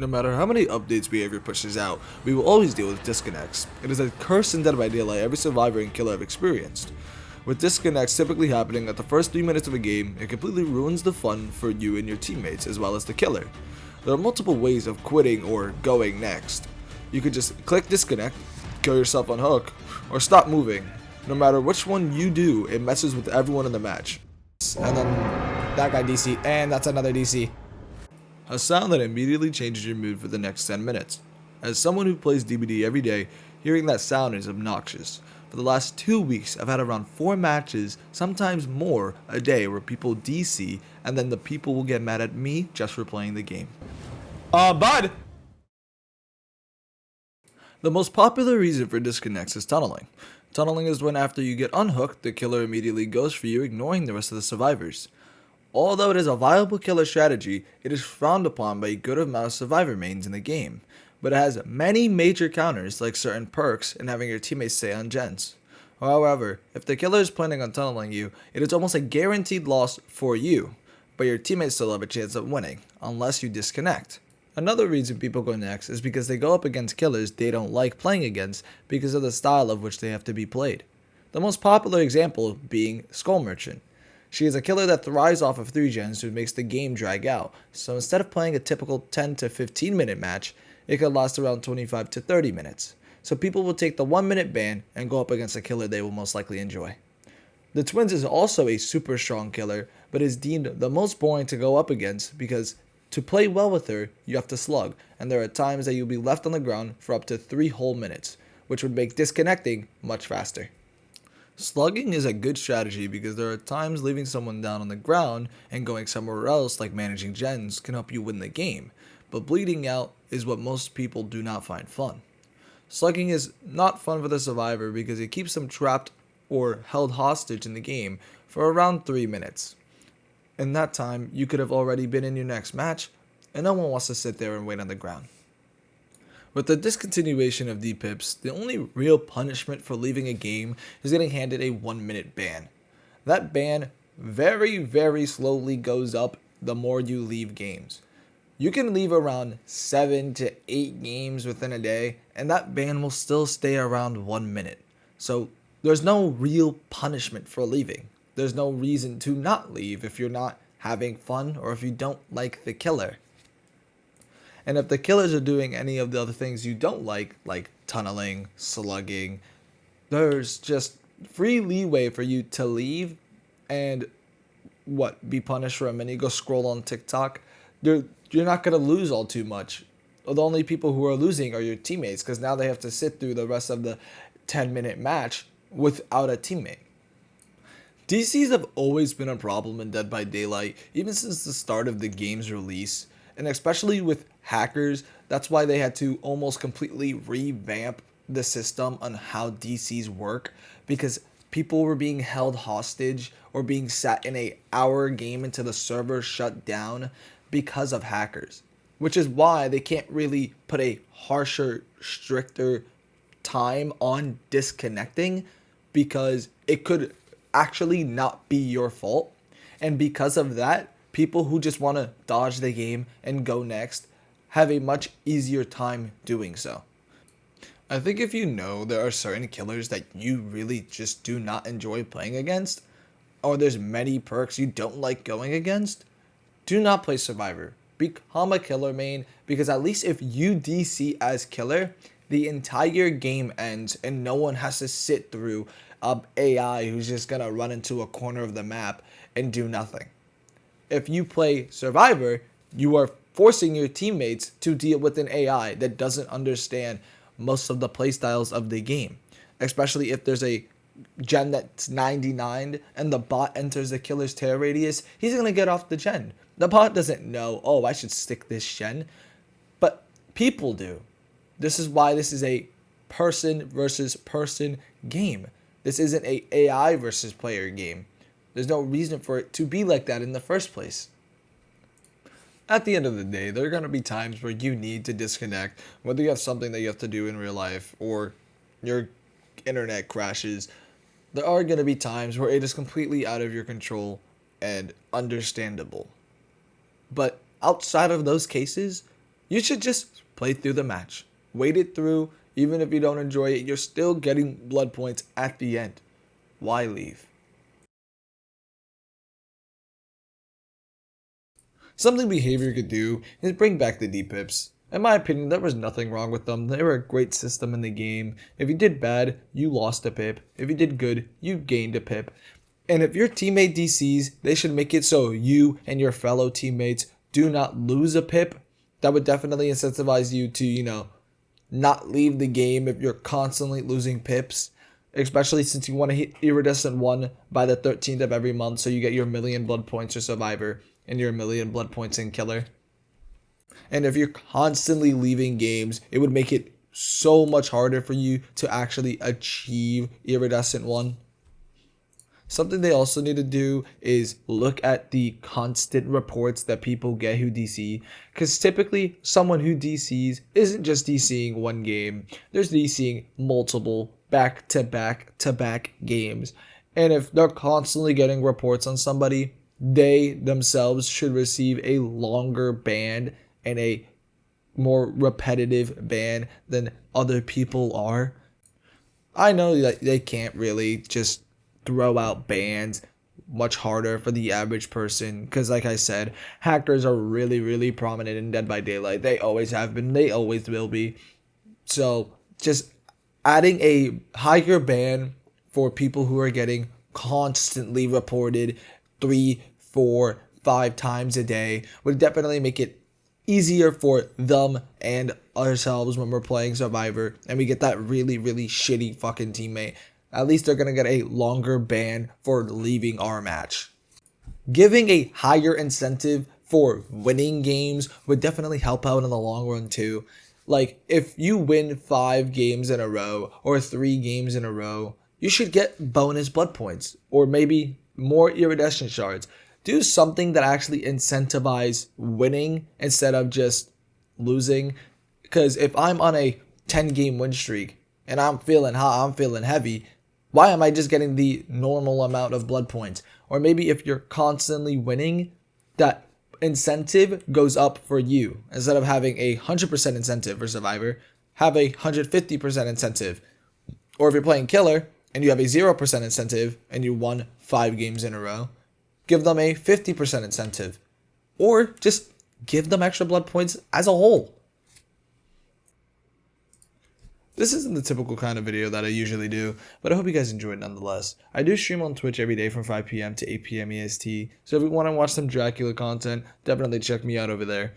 No matter how many updates Behavior pushes out, we will always deal with disconnects. It is a curse in Dead by Daylight every survivor and killer have experienced. With disconnects typically happening at the first 3 minutes of a game, it completely ruins the fun for you and your teammates as well as the killer. There are multiple ways of quitting or going next. You could just click disconnect, kill yourself on hook, or stop moving. No matter which one you do, it messes with everyone in the match. And then that guy DC, and that's another DC. A sound that immediately changes your mood for the next 10 minutes. As someone who plays DBD every day, hearing that sound is obnoxious. For the last 2 weeks, I've had around 4 matches, sometimes more, a day where people DC and then the people will get mad at me just for playing the game. Bud! The most popular reason for disconnects is tunneling. Tunneling is when after you get unhooked, the killer immediately goes for you, ignoring the rest of the survivors. Although it is a viable killer strategy, it is frowned upon by a good amount of survivor mains in the game, but it has many major counters like certain perks and having your teammates stay on gens. However, if the killer is planning on tunneling you, it is almost a guaranteed loss for you, but your teammates still have a chance of winning, unless you disconnect. Another reason people go next is because they go up against killers they don't like playing against because of the style of which they have to be played. The most popular example being Skull Merchant. She is a killer that thrives off of 3 gens which makes the game drag out, so instead of playing a typical 10 to 15 minute match, it could last around 25 to 30 minutes. So people will take the 1 minute ban and go up against a killer they will most likely enjoy. The Twins is also a super strong killer, but is deemed the most boring to go up against because to play well with her, you have to slug, and there are times that you'll be left on the ground for up to 3 whole minutes, which would make disconnecting much faster. Slugging is a good strategy because there are times leaving someone down on the ground and going somewhere else like managing gens can help you win the game, but bleeding out is what most people do not find fun. Slugging is not fun for the survivor because it keeps them trapped or held hostage in the game for around 3 minutes. In that time, you could have already been in your next match, and no one wants to sit there and wait on the ground. With the discontinuation of DPIPs, the only real punishment for leaving a game is getting handed a 1 minute ban. That ban very slowly goes up the more you leave games. You can leave around 7 to 8 games within a day, and that ban will still stay around 1 minute. So there's no real punishment for leaving. There's no reason to not leave if you're not having fun or if you don't like the killer. And if the killers are doing any of the other things you don't like tunneling, slugging, there's just free leeway for you to leave and be punished for a minute, go scroll on TikTok. You're not going to lose all too much. The only people who are losing are your teammates because now they have to sit through the rest of the 10-minute match without a teammate. DCs have always been a problem in Dead by Daylight, even since the start of the game's release, and especially with hackers. That's why they had to almost completely revamp the system on how DCs work, because people were being held hostage or being sat in a hour game until the server shut down because of hackers, which is why they can't really put a harsher, stricter time on disconnecting, because it could actually not be your fault. And because of that, people who just want to dodge the game and go next have a much easier time doing so. I think if you know there are certain killers that you really just do not enjoy playing against, or there's many perks you don't like going against, do not play Survivor. Become a killer main, because at least if you DC as killer, the entire game ends and no one has to sit through AI who's just gonna run into a corner of the map and do nothing. If you play Survivor, you are forcing your teammates to deal with an AI that doesn't understand most of the playstyles of the game. Especially if there's a gen that's 99 and the bot enters the killer's tear radius, he's gonna get off the gen. The bot doesn't know, oh, I should stick this gen, but people do. This is why this is a person versus person game. This isn't a AI versus player game. There's no reason for it to be like that in the first place. At the end of the day, there are going to be times where you need to disconnect, whether you have something that you have to do in real life or your internet crashes. There are going to be times where it is completely out of your control and understandable. But outside of those cases, You should just play through the match. Wait it through. Even if you don't enjoy it, you're still getting blood points at the end. Why leave? Something Behavior could do is bring back the D-Pips. In my opinion, there was nothing wrong with them. They were a great system in the game. If you did bad, you lost a pip. If you did good, you gained a pip. And if your teammate DCs, they should make it so you and your fellow teammates do not lose a pip. That would definitely incentivize you to, not leave the game if you're constantly losing pips. Especially since you want to hit Iridescent 1 by the 13th of every month, so you get your 1,000,000 blood points for Survivor and your 1,000,000 blood points in Killer. And if you're constantly leaving games, it would make it so much harder for you to actually achieve Iridescent 1. Something they also need to do is look at the constant reports that people get who DC. Because typically, someone who DCs isn't just DCing one game. There's DCing multiple back-to-back games. And if they're constantly getting reports on somebody, they themselves should receive a longer ban and a more repetitive ban than other people are. I know that they can't really just throw out bans much harder for the average person because, like I said, hackers are really prominent in Dead by Daylight. They always have been, they always will be. So just adding a higher ban for people who are getting constantly reported 3, 4, 5 times a day would definitely make it easier for them and ourselves when we're playing Survivor and we get that really shitty fucking teammate. At least they're going to get a longer ban for leaving our match. Giving a higher incentive for winning games would definitely help out in the long run too. Like, if you win 5 games in a row or 3 games in a row, you should get bonus blood points or maybe more iridescent shards. Do something that actually incentivizes winning instead of just losing. Because if I'm on a 10-game win streak and I'm feeling hot, I'm feeling heavy, why am I just getting the normal amount of blood points? Or maybe if you're constantly winning, that incentive goes up for you. Instead of having a 100% incentive for Survivor, have a 150% incentive. Or if you're playing Killer and you have a 0% incentive and you won 5 games in a row, give them a 50% incentive. Or just give them extra blood points as a whole. This isn't the typical kind of video that I usually do, but I hope you guys enjoy it nonetheless. I do stream on Twitch every day from 5 p.m. to 8 p.m. EST, so if you want to watch some Dracula content, definitely check me out over there.